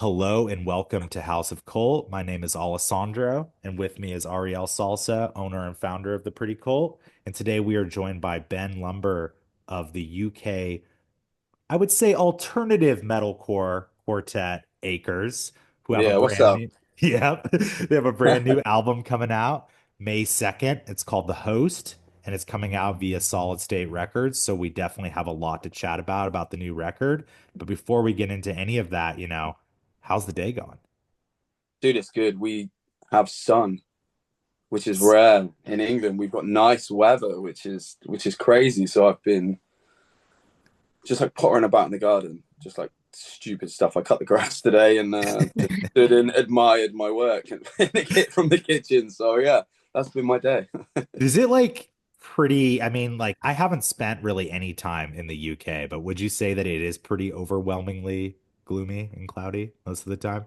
Hello and welcome to House of Cult. My name is Alessandro, and with me is Ariel Salsa, owner and founder of the Pretty Cult. And today we are joined by Ben Lumber of the UK, I would say alternative metalcore quartet Acres, who have a Yeah, what's brand up? new, yep, they have a brand new album coming out May 2nd. It's called The Host, and it's coming out via Solid State Records. So we definitely have a lot to chat about the new record. But before we get into any of that, how's the day going? Dude, it's good. We have sun, which is rare in England. We've got nice weather, which is crazy. So I've been just like pottering about in the garden, just like stupid stuff. I cut the grass today and just stood and admired my work and from the kitchen. So yeah, that's been my day. Is it like pretty? I mean, like I haven't spent really any time in the UK, but would you say that it is pretty overwhelmingly gloomy and cloudy most of the time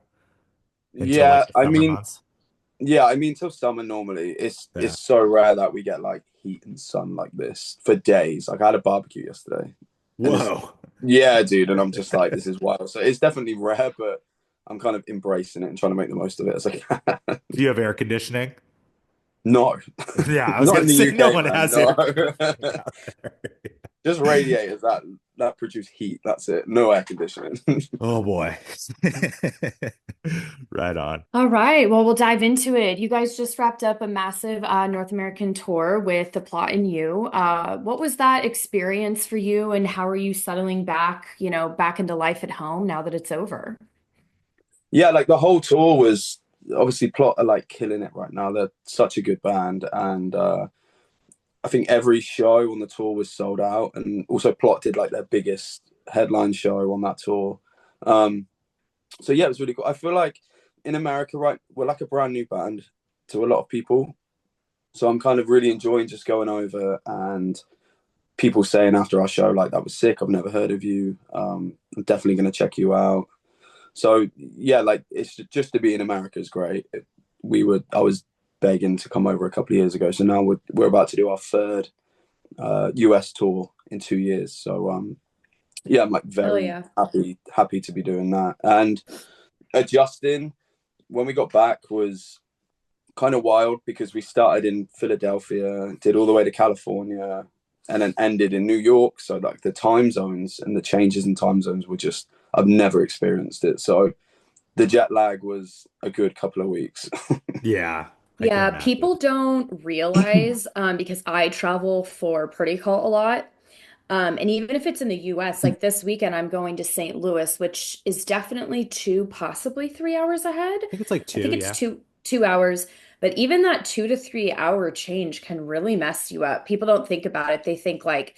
until like Yeah, the I summer mean, months? till summer normally. It's Yeah. so rare that we get like heat and sun like this for days. Like I had a barbecue yesterday, and it's Whoa. yeah, dude, and I'm just like, this is wild. So it's definitely rare, but I'm kind of embracing it and trying to make the most of it as I can. Do you have air conditioning? No, Yeah, I was not gonna in the say no UK, one man. has air No, conditioning out there. just radiators that produce heat. That's it. No air conditioning. Oh boy. Right on. All right, well, we'll dive into it. You guys just wrapped up a massive North American tour with The Plot and You. What was that experience for you, and how are you settling back, back into life at home now that it's over? Yeah, like the whole tour was obviously Plot are like killing it right now. They're such a good band, and I think every show on the tour was sold out, and also Plot did like their biggest headline show on that tour. Um, so yeah, it was really cool. I feel like in America, right, we're like a brand new band to a lot of people. So I'm kind of really enjoying just going over and people saying after our show, like, that was sick. I've never heard of you. I'm definitely going to check you out. So yeah, like it's just to be in America is great. I was begging to come over a couple of years ago. So now we're about to do our third US tour in 2 years. So yeah, I'm like Hell very yeah. happy to be doing that. And adjusting when we got back was kind of wild because we started in Philadelphia, did all the way to California, and then ended in New York. So like the time zones and the changes in time zones were just I've never experienced it. So the jet lag was a good couple of weeks. Yeah, I can Yeah, imagine. people don't realize because I travel for Pretty Cult a lot. And even if it's in the US, like this weekend, I'm going to St. Louis, which is definitely 2, possibly 3 hours ahead. I think it's like I two, think it's yeah. two hours, but even that 2 to 3 hour change can really mess you up. People don't think about it. They think like,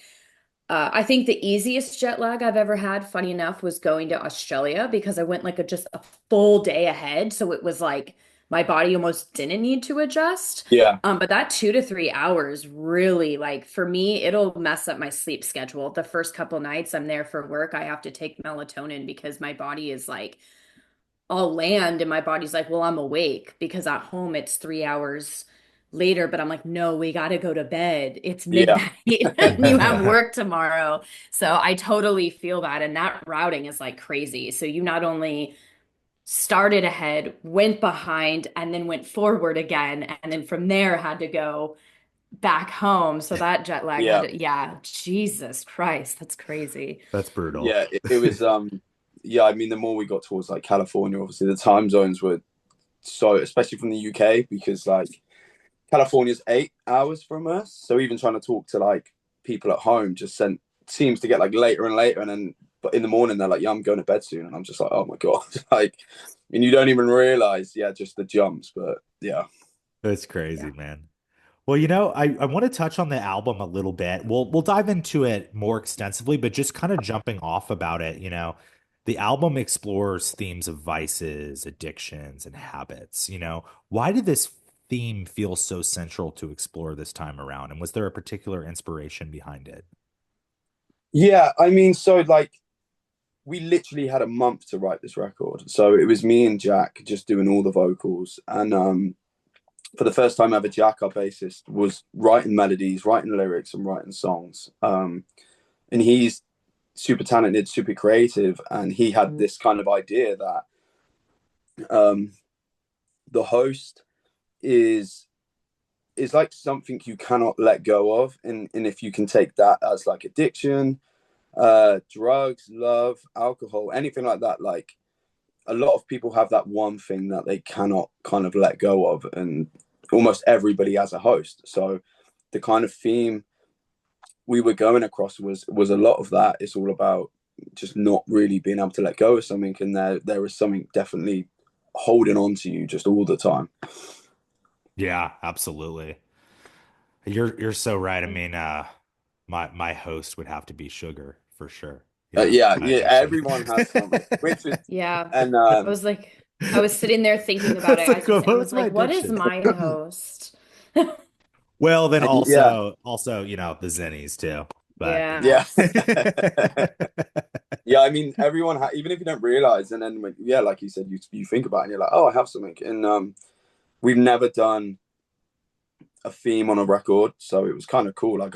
I think the easiest jet lag I've ever had, funny enough, was going to Australia because I went like just a full day ahead. So it was like my body almost didn't need to adjust. Yeah, But that 2 to 3 hours really, like for me, it'll mess up my sleep schedule. The first couple nights I'm there for work, I have to take melatonin because my body is like, I'll land and my body's like, well, I'm awake because at home it's 3 hours later, but I'm like, no, we got to go to bed. It's yeah, midnight and you have work tomorrow. So I totally feel that. And that routing is like crazy. So you not only started ahead, went behind, and then went forward again. And then from there had to go back home. So that jet lag had yeah, to, yeah, Jesus Christ, that's crazy. That's brutal. yeah. It was yeah. I mean, the more we got towards like California, obviously the time zones were so, especially from the UK, because like California's 8 hours from us. So even trying to talk to like people at home just seems to get like later and later. And then, but in the morning, they're like, yeah, I'm going to bed soon. And I'm just like, oh my God. Like, and you don't even realize, yeah, just the jumps. But yeah. That's Yeah. crazy, man. Well, I want to touch on the album a little bit. We'll dive into it more extensively, but just kind of jumping off about it, the album explores themes of vices, addictions, and habits. Why did this theme feel so central to explore this time around? And was there a particular inspiration behind it? Yeah. I mean, so like, we literally had a month to write this record. So it was me and Jack just doing all the vocals. And for the first time ever, Jack, our bassist, was writing melodies, writing lyrics, and writing songs. And he's super talented, super creative, and he had this kind of idea that Um, the host is is like something you cannot let go of, and if you can take that as like addiction, drugs, love, alcohol, anything like that, like a lot of people have that one thing that they cannot kind of let go of, and almost everybody has a host. So the kind of theme we were going across was a lot of that. It's all about just not really being able to let go of something, and there is something definitely holding on to you just all the time. Yeah, absolutely. You're so right. I mean, my host would have to be sugar for sure. Yeah, Yeah, my yeah, addiction. everyone has something, which is Yeah. and I was like, I was sitting there thinking about That's it like, as you what said, I was was my like, what is addiction? my host? Well, then and yeah, also, the Zennies too. But Yeah. yeah. Yeah, I mean, everyone, even if you don't realize, and then yeah, like you said, you think about it and you're like, oh, I have something, and we've never done a theme on a record, so it was kind of cool. Like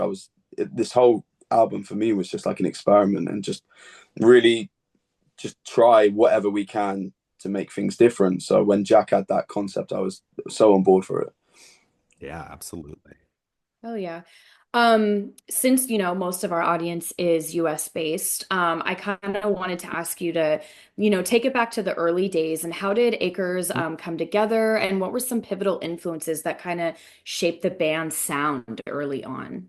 this whole album for me was just like an experiment, and just really just try whatever we can to make things different. So when Jack had that concept, I was so on board for it. yeah, absolutely. Oh yeah. Since most of our audience is US based, I kind of wanted to ask you to, take it back to the early days and how did Acres come together and what were some pivotal influences that kind of shaped the band's sound early on?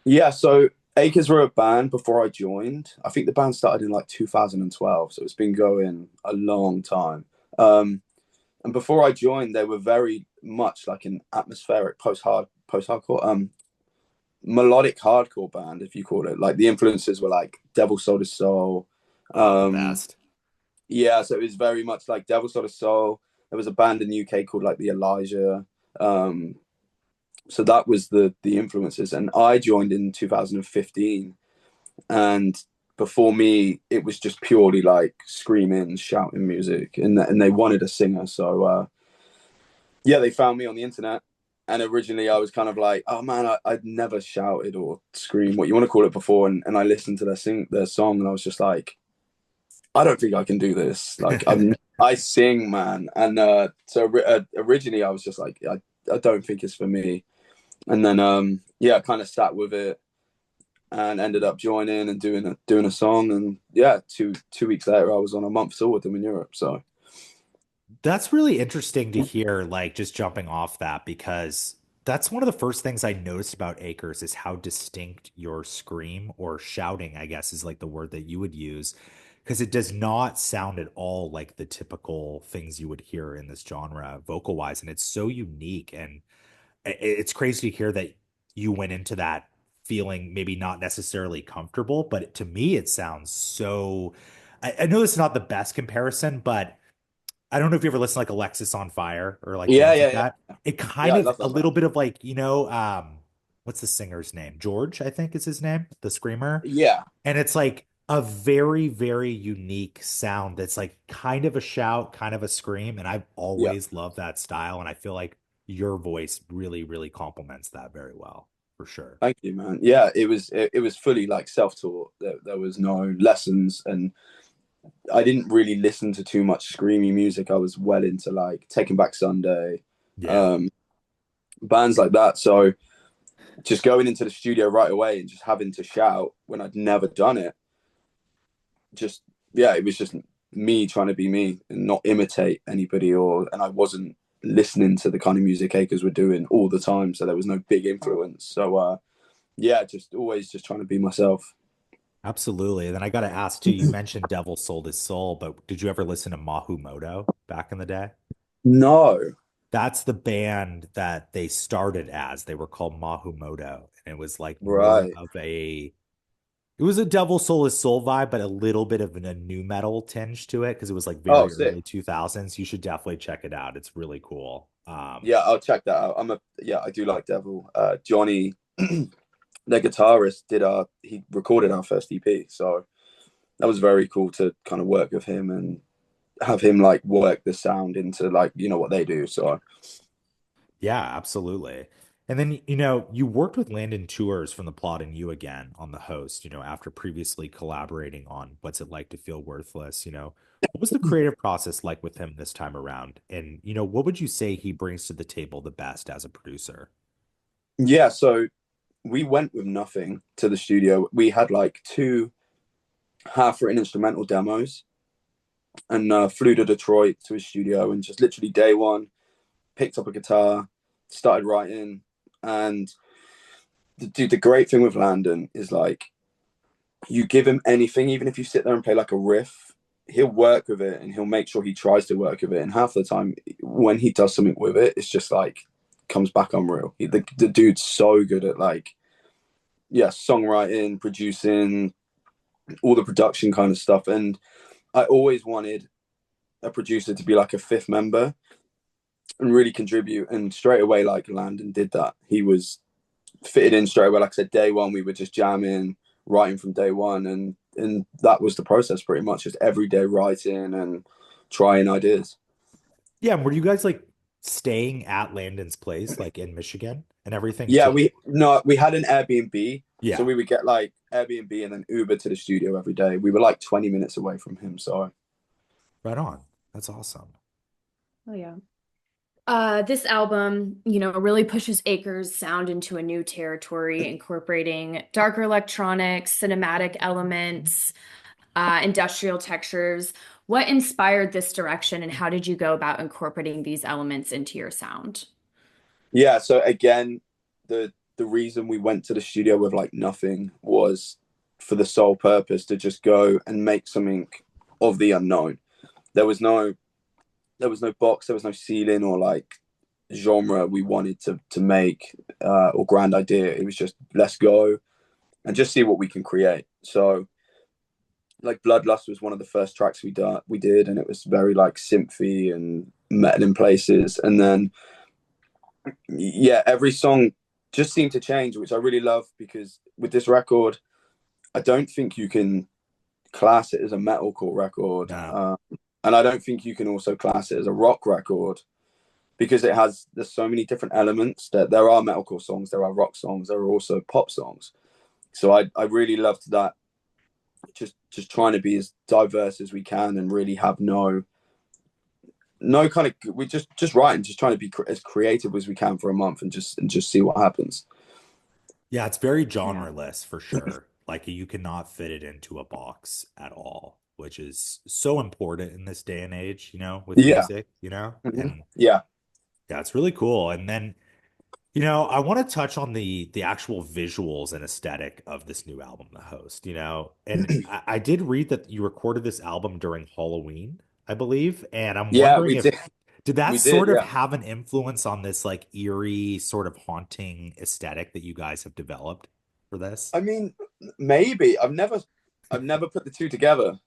Yeah, so Acres were a band before I joined. I think the band started in like 2012, so it's been going a long time. And before I joined, they were very much like an atmospheric post hardcore, melodic hardcore band, if you call it. Like the influences were like Devil Soul to Soul. Oh, the Um, best. yeah, so it was very much like Devil Soul to Soul. There was a band in the UK called like the Elijah. Um, so that was the influences, and I joined in 2015, and before me it was just purely like screaming, shouting music, and they wanted a singer, so yeah, they found me on the internet. And originally I was kind of like, oh man, I'd never shouted or screamed, what you want to call it, before, and I listened to their song, and I was just like, I don't think I can do this. Like I sing, man. And originally I was just like, I don't think it's for me. And then yeah, I kind of sat with it and ended up joining and doing a song. And yeah, two weeks later I was on a month tour with them in Europe. So That's really interesting to hear, like just jumping off that, because that's one of the first things I noticed about Acres is how distinct your scream or shouting, I guess, is like the word that you would use, because it does not sound at all like the typical things you would hear in this genre vocal wise. And it's so unique. And it's crazy to hear that you went into that feeling maybe not necessarily comfortable, but to me, it sounds so. I know it's not the best comparison, but I don't know if you ever listen to like Alexis on Fire or like yeah, bands yeah, like that. yeah. It Yeah, kind I of love a that little band. bit of like, what's the singer's name? George, I think is his name, the screamer. Yeah, And it's like a very, very unique sound that's like kind of a shout, kind of a scream. And I've yeah. always loved that style. And I feel like your voice really, really complements that very well, for sure. Thank you, man. Yeah, it was fully like self-taught. There was no lessons, and I didn't really listen to too much screamy music. I was well into like Taking Back Sunday, Yeah. um, bands like that. So just going into the studio right away and just having to shout when I'd never done it, just yeah, it was just me trying to be me and not imitate anybody, and I wasn't listening to the kind of music Acres were doing all the time, so there was no big influence. So yeah, just always just trying to be myself. Absolutely. And then I got to ask too, you mentioned Devil Sold His Soul, but did you ever listen to Mahu Moto back in the day? No, That's the band that they started as. They were called Mahumoto, and it was like more right. of it was a Devil Soul Soul vibe, but a little bit of a new metal tinge to it because it was like Oh, very sick. early 2000s. You should definitely check it out. It's really cool. Yeah, I'll check that out. Yeah, I do like Devil. Johnny, their guitarist, he recorded our first EP, so that was very cool to kind of work with him and have him like work the sound into like what they do. So Yeah, absolutely. And then, you worked with Landon Tewers from the Plot and You Again on the host, after previously collaborating on What's It Like to Feel Worthless, what was the creative process like with him this time around? And, what would you say he brings to the table the best as a producer? Yeah, so we went with nothing to the studio. We had like two half-written instrumental demos, and flew to Detroit to his studio, and just literally day one picked up a guitar, started writing. And dude, the great thing with Landon is like, you give him anything, even if you sit there and play like a riff, he'll work with it and he'll make sure he tries to work with it. And half the time, when he does something with it, it's just like comes back unreal. The dude's so good at like, yeah, songwriting, producing, all the production kind of stuff. And I always wanted a producer to be like a fifth member and really contribute. And straight away, like Landon did that. He was fitted in straight away. Like I said, day one, we were just jamming, writing from day one. And that was the process pretty much, just everyday writing and trying ideas. Yeah, were you guys like staying at Landon's place, like in Michigan and everything Yeah, too? we had an Airbnb. So Yeah, we would get like Airbnb and then Uber to the studio every day. We were like 20 minutes away from him. So right on. That's awesome. Oh yeah. This album, really pushes Acres' sound into a new territory, incorporating darker electronics, cinematic elements, industrial textures. What inspired this direction, and how did you go about incorporating these elements into your sound? yeah, so again, the reason we went to the studio with like nothing was for the sole purpose to just go and make something of the unknown. There was no box, there was no ceiling or like genre we wanted to make, or grand idea. It was just let's go and just see what we can create. So like Bloodlust was one of the first tracks we did, and it was very like synthy and metal in places. And then yeah, every song just seemed to change, which I really love, because with this record, I don't think you can class it as a metalcore record, No. and I don't think you can also class it as a rock record, because there's so many different elements. That there are metalcore songs, there are rock songs, there are also pop songs. So I really loved that. Just trying to be as diverse as we can and really have no kind of, we just writing, just trying to be as creative as we can for a month, and just see what happens. Yeah, it's very Yeah. genreless for sure. Like you cannot fit it into a box at all, which is so important in this day and age, with Yeah. music, Mhm. and Yeah. yeah, it's really cool. And then, I want to touch on the actual visuals and aesthetic of this new album, The Host, and I did read that you recorded this album during Halloween, I believe, and I'm Yeah, wondering we if did. did that We did. sort of Yeah. have an influence on this like eerie sort of haunting aesthetic that you guys have developed for this? I mean, maybe I've never put the two together.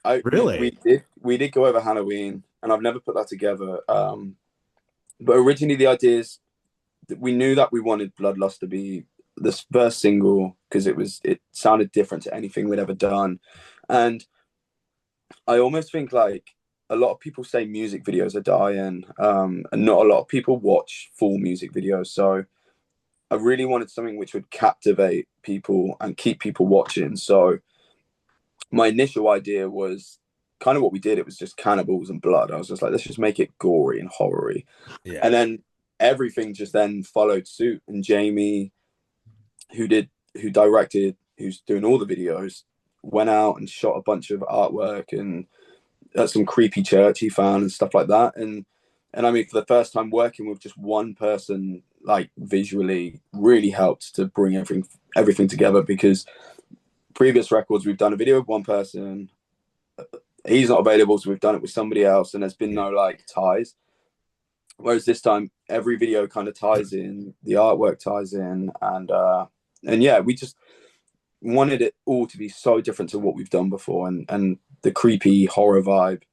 I we we Really? did we did go over Halloween, and I've never put that together. But originally the idea is that we knew that we wanted Bloodlust to be this first single, because it sounded different to anything we'd ever done. And I almost think like a lot of people say music videos are dying, and not a lot of people watch full music videos. So I really wanted something which would captivate people and keep people watching. So my initial idea was kind of what we did. It was just cannibals and blood. I was just like, let's just make it gory and horror-y. And Yeah. then everything just then followed suit. And Jamie, who directed, who's doing all the videos, went out and shot a bunch of artwork and at some creepy church he found and stuff like that. And I mean, for the first time, working with just one person, like visually, really helped to bring everything together, because previous records we've done a video with one person, he's not available, so we've done it with somebody else, and there's been Yeah. no like ties. Whereas this time, every video kind of ties in, the artwork ties in, and yeah, we just wanted it all to be so different to what we've done before, and the creepy horror vibe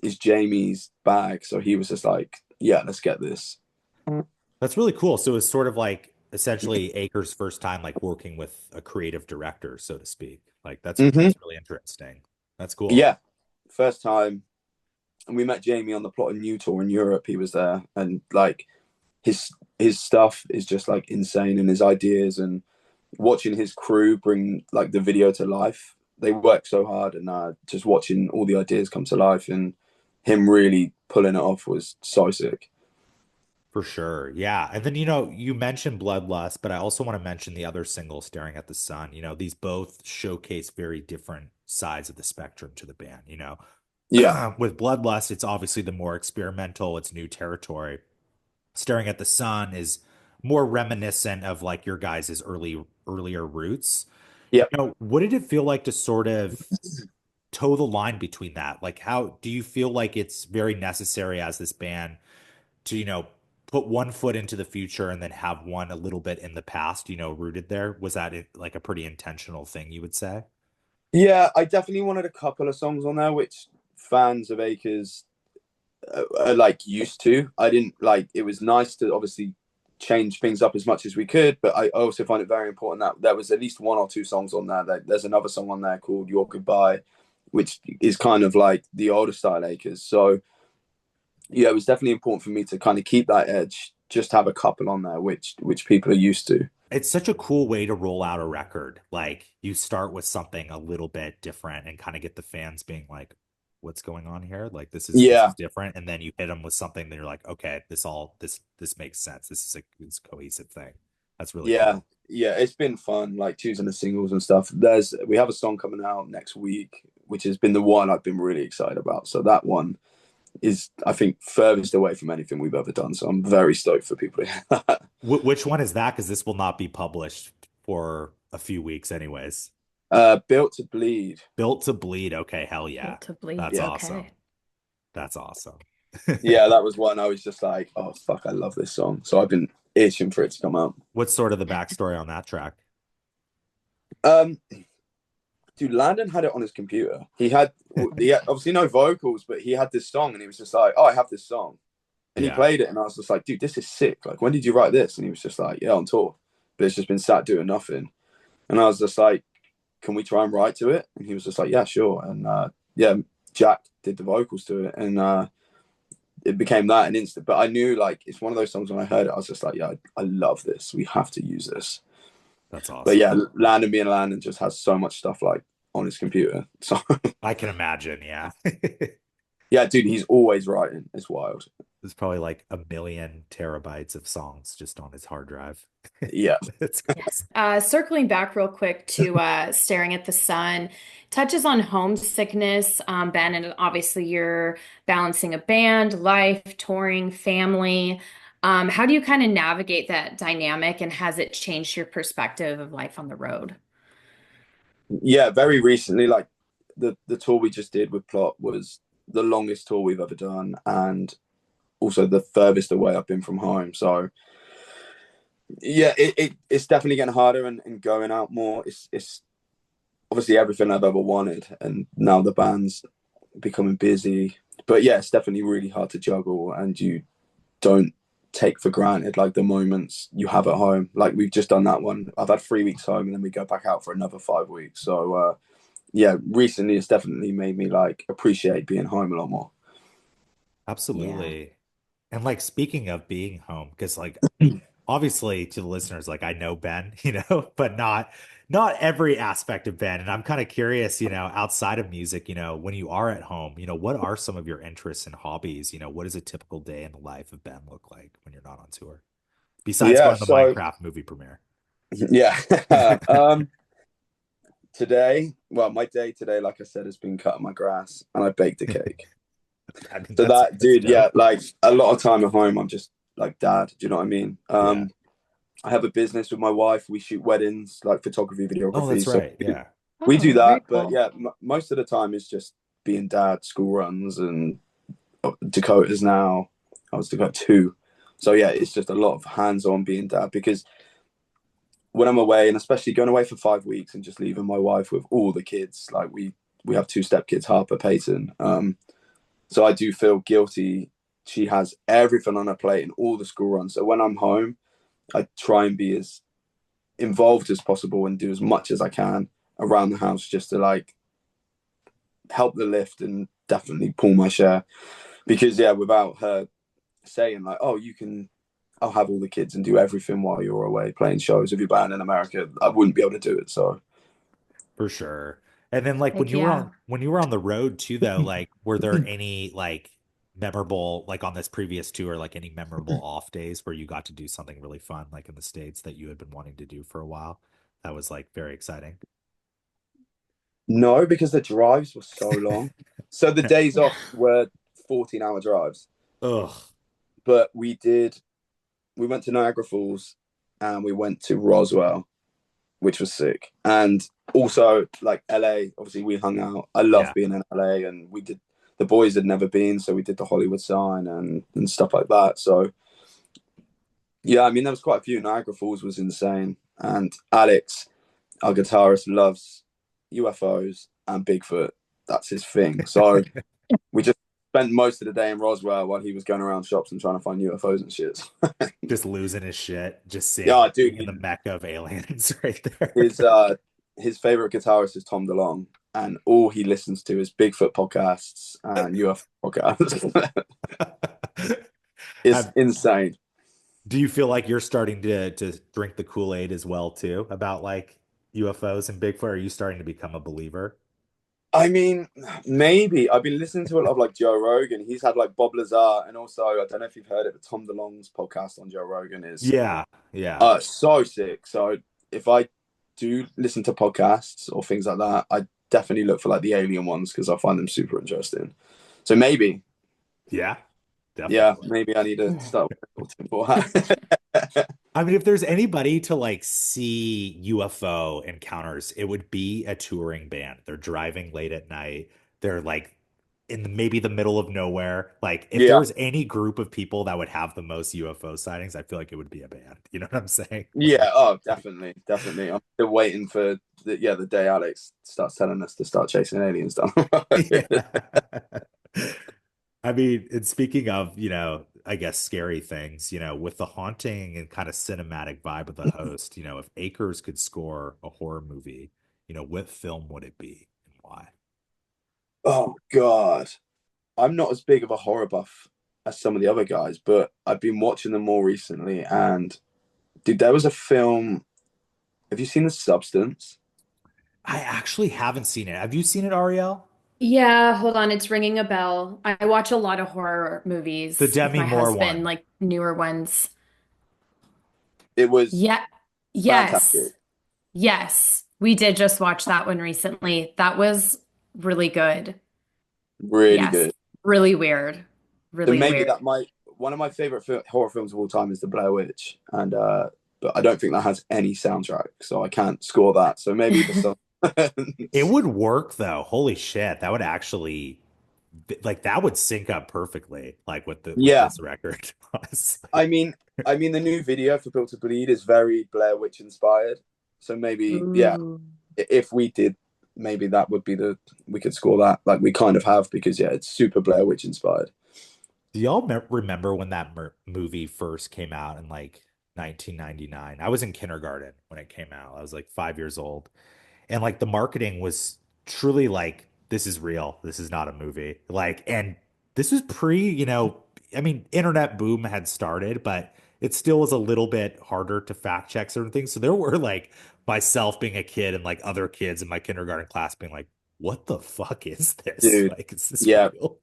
is Jamie's bag, so he was just like, yeah, let's get this. That's really cool. So it's sort of like essentially Aker's first time like working with a creative director, so to speak. Like that's Mm-hmm. that's really interesting. That's cool. Yeah, first time. And we met Jamie on the Plot and New tour in Europe. He was there, and like his his stuff is just like insane, and his ideas, and watching his crew bring like the video to life. They work so hard, and just watching all the ideas come to life and him really pulling it off was so sick. For sure. Yeah. And then, you mentioned Bloodlust, but I also want to mention the other single, Staring at the Sun. These both showcase very different sides of the spectrum to the band. Yeah, With Bloodlust, it's obviously the more experimental, it's new territory. Staring at the Sun is more reminiscent of like your guys' earlier roots. yeah, What did it feel like to sort of toe the line between that? Like, how do you feel like it's very necessary as this band to, put one foot into the future and then have one a little bit in the past, rooted there? Was that like a pretty intentional thing, you would say? yeah. I definitely wanted a couple of songs on there which fans of Acres are like used to. I didn't like. It was nice to obviously change things up as much as we could, but I also find it very important that there was at least one or two songs on there. There's another song on there called "Your Goodbye," which is kind of like the older style Acres. So yeah, it was definitely important for me to kind of keep that edge. Just have a couple on there, which people are used to. It's such a cool way to roll out a record. Like you start with something a little bit different and kind of get the fans being like, what's going on here? Like this is Yeah, different. And then you hit them with something that you're like, okay, this makes sense. This is a cohesive thing. That's really yeah, cool. yeah. It's been fun, like choosing the singles and stuff. We have a song coming out next week, which has been the one I've been really excited about. So that one is, I think, furthest away from anything we've ever done. So I'm very stoked for people to hear that. Which one is that? Because this will not be published for a few weeks anyways. Built to Bleed. Built to Bleed. Okay, hell yeah. Built to Bleed. That's Yeah, awesome. Okay. That's awesome. yeah, that was one I was just like, oh fuck, I love this song. So I've been itching for it to come out. What's sort of the backstory on that track? Um, Dude, Landon had it on his computer. He had obviously no vocals, but he had this song, and he was just like, "Oh, I have this song," and he Yeah. played it, and I was just like, "Dude, this is sick! Like, when did you write this?" And he was just like, "Yeah, on tour, but it's just been sat doing nothing." And I was just like, "Can we try and write to it?" And he was just like, "Yeah, sure." And yeah, Jack did the vocals to it, and it became that an instant. But I knew like it's one of those songs when I heard it, I was just like, "Yeah, I love this. We have to use this." That's But awesome. yeah, Landon being Landon just has so much stuff like on his computer. So I can imagine, yeah. yeah, dude, he's always writing. It's wild. There's probably like a million terabytes of songs just on his hard drive. Yeah. It's Yes. crazy. Circling back real quick to Staring at the Sun, touches on homesickness, Ben, and obviously you're balancing a band, life, touring, family. How do you kind of navigate that dynamic, and has it changed your perspective of life on the road? Yeah, very recently, like the tour we just did with Plot was the longest tour we've ever done, and also the furthest away I've been from home. So yeah, it's definitely getting harder, and going out more. It's obviously everything I've ever wanted, and now the band's becoming busy. But yeah, it's definitely really hard to juggle, and you don't take for granted like the moments you have at home. Like we've just done that one. I've had 3 weeks home, and then we go back out for another 5 weeks. So yeah, recently it's definitely made me like appreciate being home a lot more. Yeah. Absolutely. And like speaking of being home, because like obviously to the listeners, like I know Ben, but not every aspect of Ben. And I'm kind of curious, outside of music, when you are at home, what are some of your interests and hobbies? What does a typical day in the life of Ben look like when you're not on tour? Besides Yeah, going to the so Minecraft movie premiere. yeah. Today, well, my day today, like I said, has been cutting my grass, and I baked a cake. I mean, So that, that's dude, yeah, dope. like a lot of time at home, I'm just like dad. Do you know what I mean? Yeah. I have a business with my wife. We shoot weddings, like photography, Oh, videography. that's So right. Yeah. we do Oh, very that. But cool. yeah, most of the time is just being dad, school runs, and Dakota's now. I was Dakota two. So yeah, it's just a lot of hands-on being dad because when I'm away, and especially going away for 5 weeks and just leaving my wife with all the kids, like we have two step kids, Harper, Peyton. So I do feel guilty. She has everything on her plate and all the school runs. So when I'm home, I try and be as involved as possible and do as much as I can around the house just to like help the lift and definitely pull my share. Because yeah, without her saying like, oh, you can I'll have all the kids and do everything while you're away playing shows with your band in America. I wouldn't be able to do it. So For sure. And then like Heck yeah. when you were on the road too though, like were there any like memorable like on this previous tour, like any memorable off days where you got to do something really fun like in the States that you had been wanting to do for a while? That was like very exciting. no, because the drives were so long. So the days off were 14-hour drives. Ugh. But we went to Niagara Falls and we went to Roswell, which was sick. And also like LA, obviously we hung out. I love Yeah. being in LA, and we did, the boys had never been, so we did the Hollywood sign and stuff like that. So yeah, I mean there was quite a few. Niagara Falls was insane. And Alex, our guitarist, loves UFOs and Bigfoot. That's his thing. So we just spent most of the day in Roswell while he was going around shops and trying to find UFOs and shit. Just losing his shit, just Yeah, being dude, in the mecca of aliens right there. his his favorite guitarist is Tom DeLonge, and all he listens to is Bigfoot podcasts and UFO podcasts. It's Have, insane. do you feel like you're starting to drink the Kool-Aid as well too about like UFOs and Bigfoot? Are you starting to become a believer? I mean, maybe I've been listening to a lot of like Joe Rogan. He's had like Bob Lazar, and also I don't know if you've heard it, but Tom DeLonge's podcast on Joe Rogan is Yeah, yeah. so sick. So if I do listen to podcasts or things like that, I definitely look for like the alien ones because I find them super interesting. So maybe, Yeah, yeah, definitely. maybe I need to start with a tinfoil hat. I mean, if there's anybody to like see UFO encounters, it would be a touring band. They're driving late at night. They're like in maybe the middle of nowhere. Like if there Yeah, was any group of people that would have the most UFO sightings, I feel like it would be a band. You know what I'm saying? yeah, oh, definitely, definitely. I'm still waiting for the day Alex starts telling us to start chasing aliens down the road. Yeah. I mean, and speaking of, I guess scary things, with the haunting and kind of cinematic vibe of the host, if Akers could score a horror movie, what film would it be and why? Oh God, I'm not as big of a horror buff as some of the other guys, but I've been watching them more recently. And dude, there was a film. Have you seen The Substance? I actually haven't seen it. Have you seen it, Ariel? Yeah, hold on, it's ringing a bell. I watch a lot of horror The movies with Demi my Moore husband, one. like newer ones. It was Yeah, yes, fantastic, yes. We did just watch that one recently. That was really good. really Yes, good. really weird. So Really maybe weird. that might one of my favorite horror films of all time is The Blair Witch, and but I don't think that has any soundtrack, so I can't score that. So maybe the song. It would work though. Holy shit. That would actually like that would sync up perfectly like with Yeah, this record, honestly. I mean, the new video for Built to Bleed is very Blair Witch inspired. So maybe, yeah, Ooh. if we did, maybe that would be we could score that. Like we kind of have because yeah, it's super Blair Witch inspired. Do y'all remember when that movie first came out in like 1999? I was in kindergarten when it came out. I was like 5 years old. And like the marketing was truly like, this is real. This is not a movie. Like, and this was pre, I mean, internet boom had started, but it still was a little bit harder to fact check certain things. So there were like myself being a kid and like other kids in my kindergarten class being like, what the fuck is this? Dude, Like, is this yeah, real?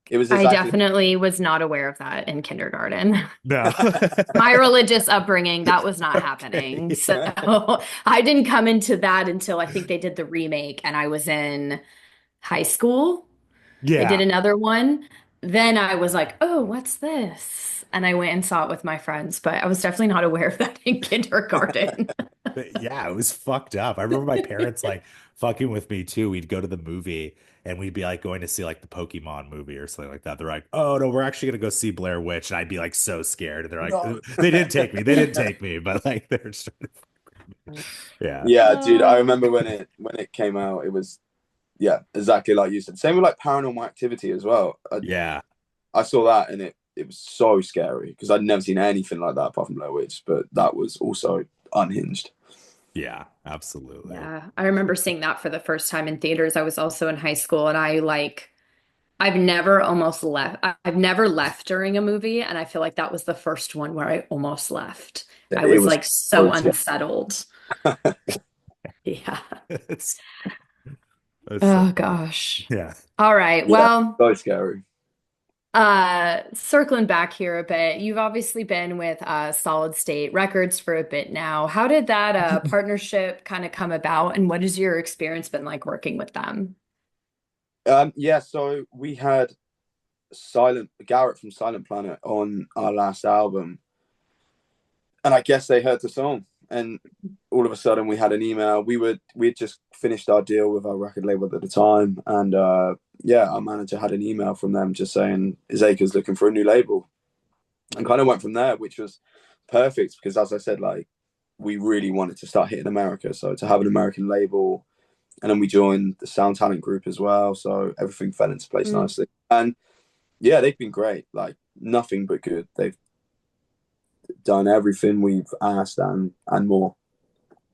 it was I exactly. definitely was not aware of that in kindergarten. No. My religious upbringing, that was not happening. Okay. So I didn't come into that until I think they did the remake and I was in high school. They did Yeah. another one. Then I was like, oh, what's this? And I went and saw it with my friends, but I was definitely not aware of that in kindergarten. But yeah, it was fucked up. I remember my parents like fucking with me too. We'd go to the movie and we'd be like going to see like the Pokemon movie or something like that. They're like, "Oh no, we're actually gonna go see Blair Witch," and I'd be like so scared. And they're like, No. "They didn't take me. They didn't take me." But like they're just trying to fuck with me. Yeah, Yeah, dude, I Oh. remember when it came out, it was yeah, exactly like you said. Same with like Paranormal Activity as well. yeah, I saw that and it was so scary because I'd never seen anything like that apart from Blair Witch, but that was also unhinged. yeah, absolutely. Yeah, I remember seeing that for the first time in theaters. I was also in high school and I like I've never almost left. I've never left during a movie, and I feel like that was the first one where I almost left. I It was was like so brutal. unsettled. Yeah. It's, it's so Oh funny. gosh. Yeah. All right. Yeah, Well, so scary. circling back here a bit, you've obviously been with Solid State Records for a bit now. How did that partnership kind of come about, and what has your experience been like working with them? Yeah, so we had Silent Garrett from Silent Planet on our last album, and I guess they heard the song, and all of a sudden we had an email. We had just finished our deal with our record label at the time, and yeah, our manager had an email from them just saying is Acres looking for a new label, and kind of went from there, which was perfect because, as I said, like we really wanted to start hitting America, so to have an American label, and then we joined the Sound Talent Group as well, so everything fell into place Mm, nicely, and yeah, they've been great, like nothing but good. They've done everything we've asked and more.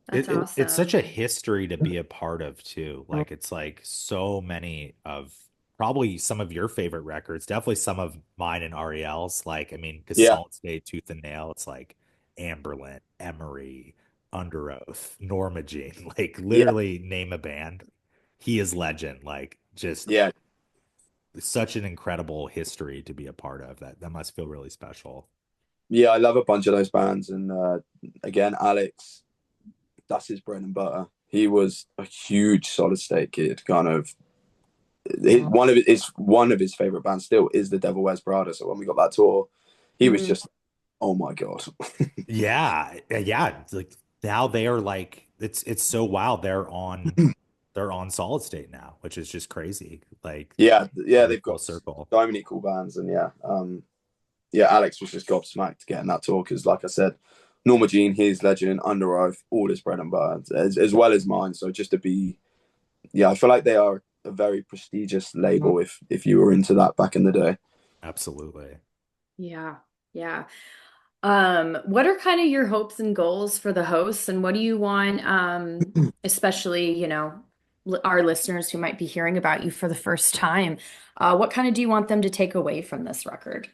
that's It's such a awesome. history to be a part of too. Like it's like so many of probably some of your favorite records, definitely some of mine and Ariel's. Like, I mean, because Yeah, Solid State, Tooth and Nail, it's like Amberlin, Emery, Under Oath, Norma Jean, like yeah, literally name a band. He is legend. Like just yeah, such an incredible history to be a part of. That must feel really special. yeah. I love a bunch of those bands, and again, Alex, that's his bread and butter. He was a huge Solid State kid. Kind of one of his favorite bands still is the Devil Wears Prada. So when we got that tour, he was Mhm. just, oh my god. Yeah, yeah. It's like now they are like it's so wild. They're on Solid State now, which is just crazy. Like Yeah, yeah. coming They've full got circle. so many cool bands, and yeah, yeah. Alex was just gobsmacked getting that tour because, like I said, Norma Jean, his legend, Under Oath, all his bread and butter, as well as mine. So just to be, yeah, I feel like they are a very prestigious label if you were into that back in the day. Absolutely. Yeah. Yeah. What are kind of your hopes and goals for the hosts, and what do you want, especially, our listeners who might be hearing about you for the first time? What kind of do you want them to take away from this record?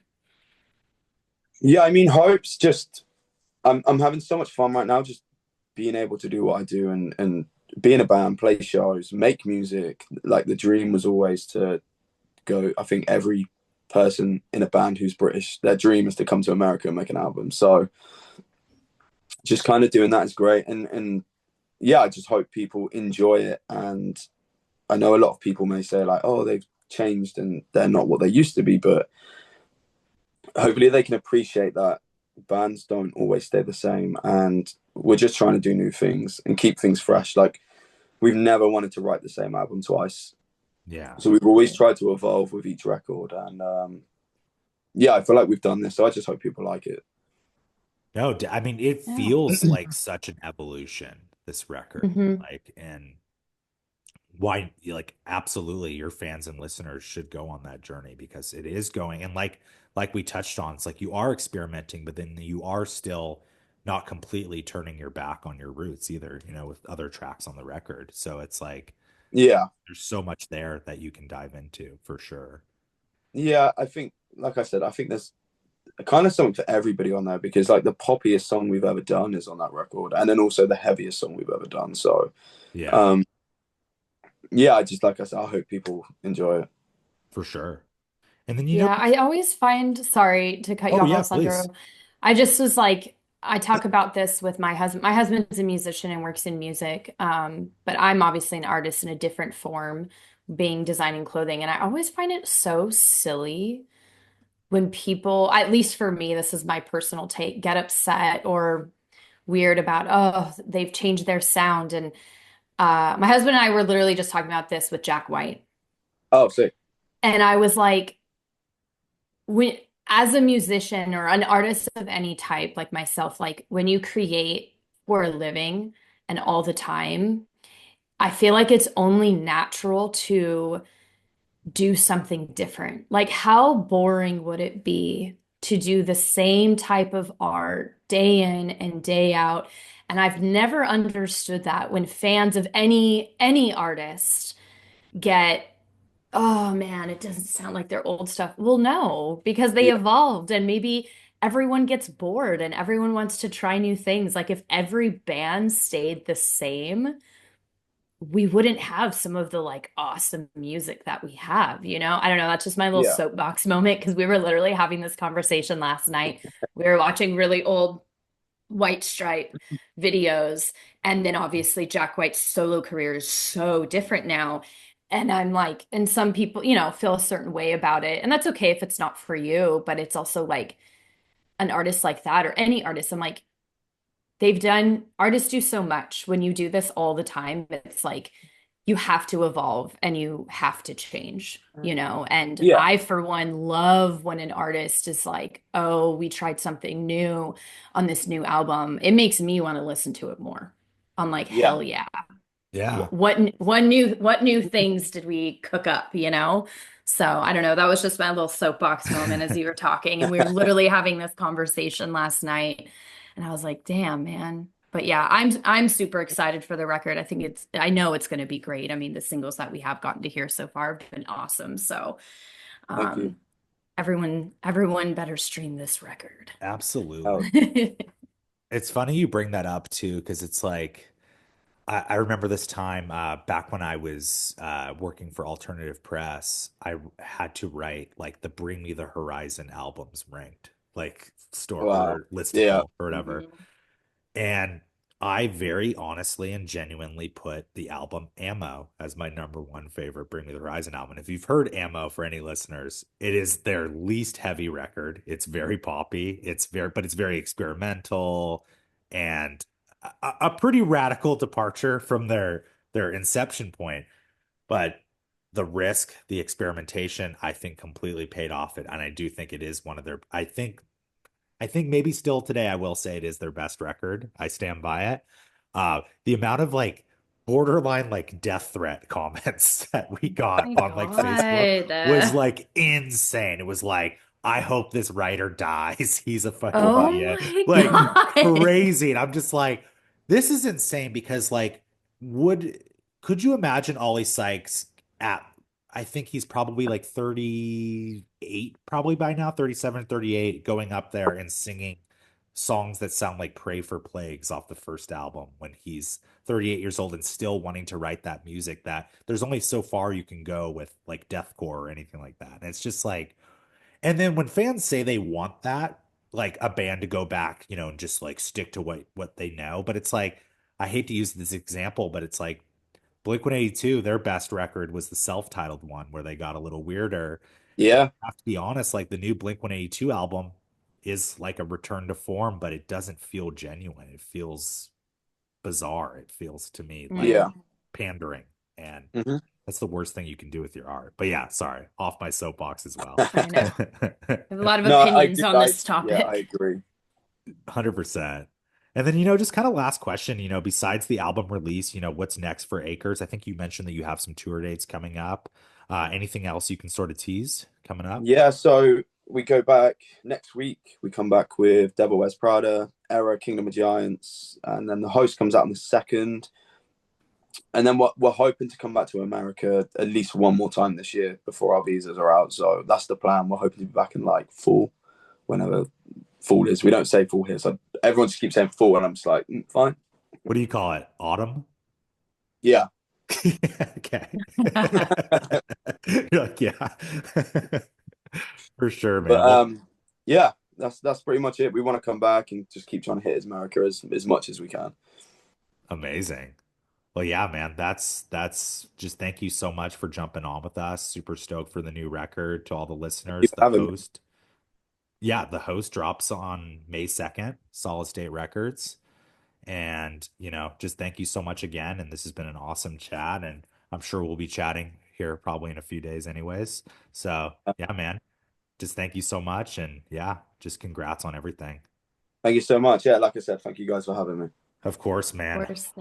Yeah, I mean, hopes just I'm having so much fun right now, just being able to do what I do and be in a band, play shows, make music. Like the dream was always to go. I think every person in a band who's British, their dream is to come to America and make an album. So just kind of doing that is great. And yeah, I just hope people enjoy it. And I know a lot of people may say like, oh, they've changed and they're not what they used to be, but hopefully they can appreciate that bands don't always stay the same, and we're just trying to do new things and keep things fresh. Like we've never wanted to write the same album twice, Yeah. so we've always tried to evolve with each record, and yeah, I feel like we've done this, so I just hope people like it. No, I mean it Yeah. feels like such an evolution, this record. Hmm. Like and why like absolutely your fans and listeners should go on that journey because it is going and like we touched on, it's like you are experimenting, but then you are still not completely turning your back on your roots either, with other tracks on the record. So it's like Yeah, there's so much there that you can dive into for sure. yeah, I think, like I said, I think there's kind of something for everybody on there because like the poppiest song we've ever done is on that record, and then also the heaviest song we've ever done. So Yeah, um yeah, I just, like I said, I hope people enjoy it. for sure. And then Yeah, I always find, sorry to cut you oh off, yeah, please. Alessandro. I just was like, I talk about this with my husband. My husband's a musician and works in music, but I'm obviously an artist in a different form, being designing clothing. And I always find it so silly when people, at least for me, this is my personal take, get upset or weird about, oh, they've changed their sound. And my husband and I were literally just talking about this with Jack White. Oh, sick. And I was like, when as a musician or an artist of any type like myself, like when you create for a living and all the time, I feel like it's only natural to do something different. Like how boring would it be to do the same type of art day in and day out? And I've never understood that when fans of any artist get Oh man, it doesn't sound like their old stuff. Well, no, because they Yeah, evolved and maybe everyone gets bored and everyone wants to try new things. Like if every band stayed the same, we wouldn't have some of the like awesome music that we have, you know? I don't know, that's just my little yeah, soapbox moment because we were literally having this conversation last night. We were watching really old White Stripe videos. And then obviously Jack White's solo career is so different now. And I'm like, and some people, feel a certain way about it. And that's okay if it's not for you, but it's also like an artist like that or any artist. I'm like, artists do so much. When you do this all the time, it's like you have to evolve and you have to change, you know? And yeah, I, for one, love when an artist is like, oh, we tried something new on this new album. It makes me want to listen to it more. I'm like, yeah, hell yeah. Yeah. What new things did we cook up, you know? So I don't know. That was just my little soapbox moment as you were talking. And we were literally having this conversation last night. And I was like, damn, man. But yeah, I'm super excited for the record. I know it's gonna be great. I mean, the singles that we have gotten to hear so far have been awesome. So thank you. um everyone better stream this record. Oh, Absolutely. It's funny you bring that up too, because it's like I remember this time back when I was working for Alternative Press, I had to write like the Bring Me the Horizon albums ranked, like store wow. or Yeah, listicle or whatever. Mhm. And I very honestly and genuinely put the album Ammo as my number one favorite Bring Me the Horizon album. If you've heard Ammo for any listeners, it is their least heavy record. It's very poppy. But it's very experimental and a pretty radical departure from their inception point. But the risk, the experimentation, I think completely paid off it. And I do think it is one of their, I think maybe still today I will say it is their best record. I stand by it. The amount of like borderline like death threat comments that we Oh got my on like Facebook God. was like insane. It was like, I hope this writer dies. He's a fucking wow. Oh idiot. my Like God. crazy. And I'm just like, this is insane because like would could you imagine Ollie Sykes at I think he's probably like 38, probably by now, 37, 38, going up there and singing songs that sound like Pray for Plagues off the first album when he's 38 years old and still wanting to write that music that there's only so far you can go with like deathcore or anything like that. And it's just like, and then when fans say they want that, like a band to go back, and just like stick to what they know, but it's like, I hate to use this example, but it's like Blink-182, their best record was the self-titled one where they got a little weirder. And Yeah, I have to be honest, like the new Blink-182 album is like a return to form, but it doesn't feel genuine. It feels bizarre. It feels to me like yeah. Mm, pandering. And Hmm. that's the worst thing you can do with your art. But yeah, sorry, off my soapbox as well. I know. I have a lot of No, I opinions do. on this Yeah, I topic. agree. 100%. And then, just kind of last question, besides the album release, what's next for Acres? I think you mentioned that you have some tour dates coming up. Anything else you can sort of tease coming up? Yeah, so we go back next week. We come back with Devil Wears Prada, Era, Kingdom of Giants, and then the host comes out on the second. And then we're hoping to come back to America at least one more time this year before our visas are out. So that's the plan. We're hoping to be back in like fall, whenever fall is. We don't say fall here, so everyone just keeps saying fall, and I'm just like, fine. What do you call it? Autumn? Yeah, Okay. You're like, yeah. For sure, but man. Well, yeah, that's pretty much it. We want to come back and just keep trying to hit America as much as we can. amazing. Well, yeah, man, that's just thank you so much for jumping on with us. Super stoked for the new record to all the Thank you listeners. for having me. The host drops on May 2nd, Solid State Records. And, just thank you so much again. And this has been an awesome chat. And I'm sure we'll be chatting here probably in a few days, anyways. So, yeah, man, just thank you so much. And yeah, just congrats on everything. Thank you so much. Yeah, like I said, thank you guys for having me. Of course, Of man. course. Thank